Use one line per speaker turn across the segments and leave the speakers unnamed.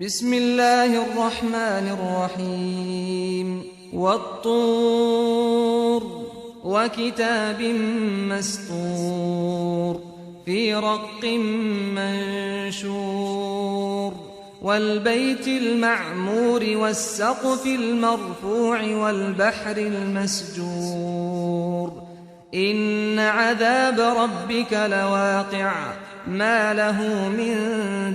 بسم الله الرحمن الرحيم والطور وكتاب مسطور في رق منشور والبيت المعمور والسقف المرفوع والبحر المسجور إن عذاب ربك لواقع ما له من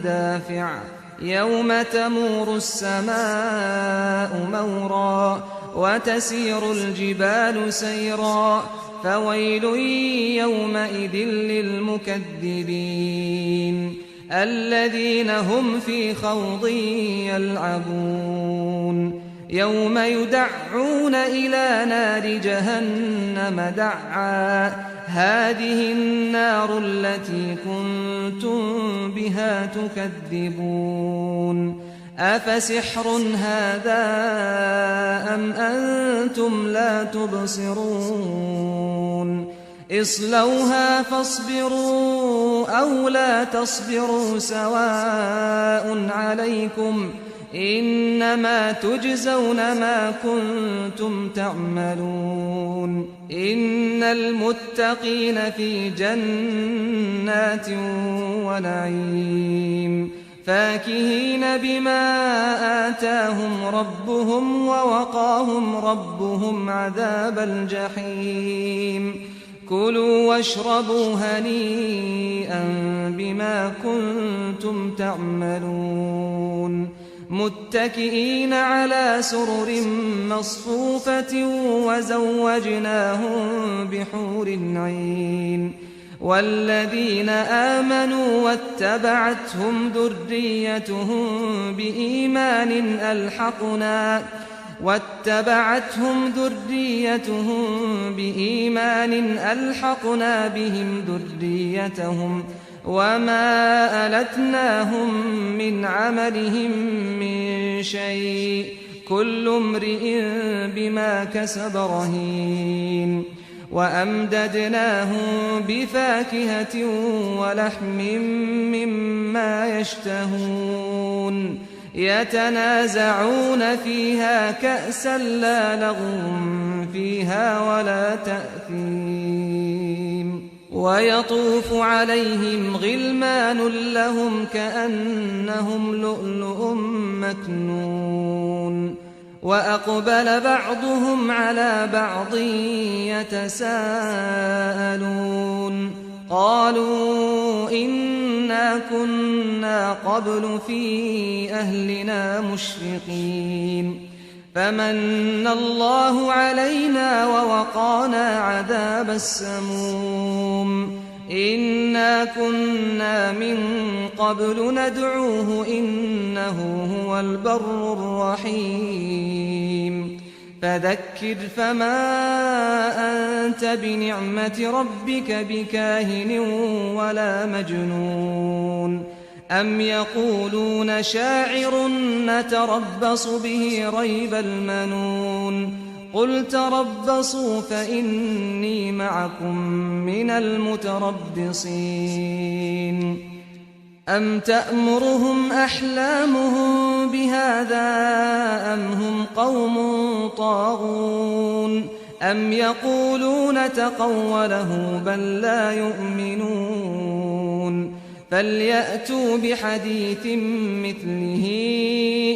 دافع يوم تمور السماء مورا وتسير الجبال سيرا فويل يومئذ للمكذبين الذين هم في خوض يلعبون يوم يدعون إلى نار جهنم دعا هذه النار التي كنتم بها تكذبون أفسحر هذا أم أنتم لا تبصرون اصلوها فاصبروا أو لا تصبروا سواء عليكم إنما تجزون ما كنتم تعملون إن المتقين في جنات ونعيم فاكهين بما آتاهم ربهم ووقاهم ربهم عذاب الجحيم كلوا واشربوا هنيئا بما كنتم تعملون متكئين على سرر مصفوفة وزوجناهم بحور عين والذين آمنوا واتبعتهم ذريتهم بإيمان ألحقنا بهم ذريتهم وما ألتناهم من عملهم من شيء كل امرئ بما كسب رهين وأمددناهم بفاكهة ولحم مما يشتهون يتنازعون فيها كأسا لا لغو فيها ولا تأثيم ويطوف عليهم غلمان لهم كأنهم لؤلؤ مكنون وأقبل بعضهم على بعض يتساءلون قالوا إنا كنا قبل في أهلنا مشفقين فمن الله علينا ووقانا عذاب السموم إنا كنا من قبل ندعوه إنه هو البر الرحيم فذكر فما أنت بنعمة ربك بكاهن ولا مجنون أم يقولون شاعر نتربص به ريب المنون قل تربصوا فإني معكم من المتربصين أم تأمرهم أحلامهم بهذا أم هم قوم طاغون أم يقولون تقوله بل لا يؤمنون فليأتوا بحديث مثله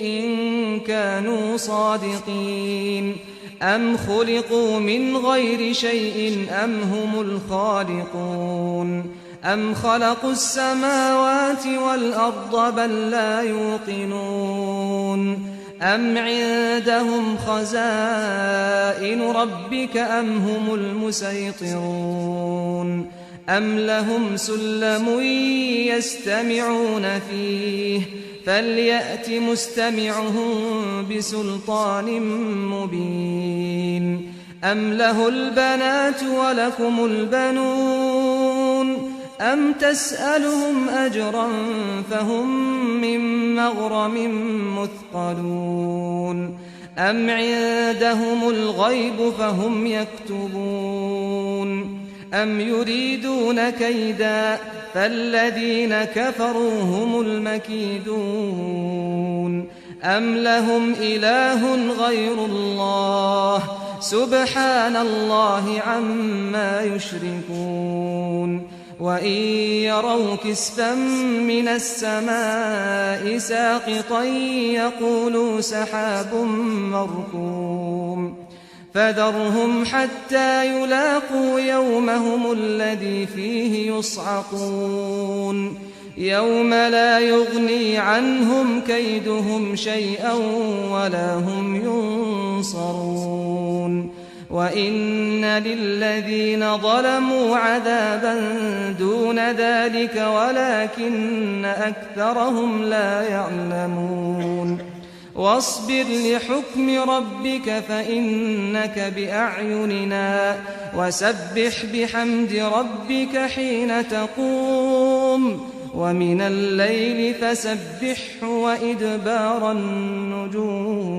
إن كانوا صادقين أم خلقوا من غير شيء أم هم الخالقون أم خلقوا السماوات والأرض بل لا يوقنون أم عندهم خزائن ربك أم هم المسيطرون أم لهم سلم يستمعون فيه فليأت مستمعهم بسلطان مبين أم له البنات ولكم البنون أم تسألهم أجرا فهم من مغرم مثقلون أم عندهم الغيب فهم يكتبون أم يريدون كيدا فالذين كفروا هم المكيدون أم لهم إله غير الله سبحان الله عما يشركون وإن يروا كسفا من السماء ساقطا يقولوا سحاب مركوم فذرهم حتى يلاقوا يومهم الذي فيه يصعقون يوم لا يغني عنهم كيدهم شيئا ولا هم ينصرون وإن للذين ظلموا عذابا دون ذلك ولكن أكثرهم لا يعلمون واصبر لحكم ربك فإنك بأعيننا وسبح بحمد ربك حين تقوم ومن الليل فسبحه وإدبار النجوم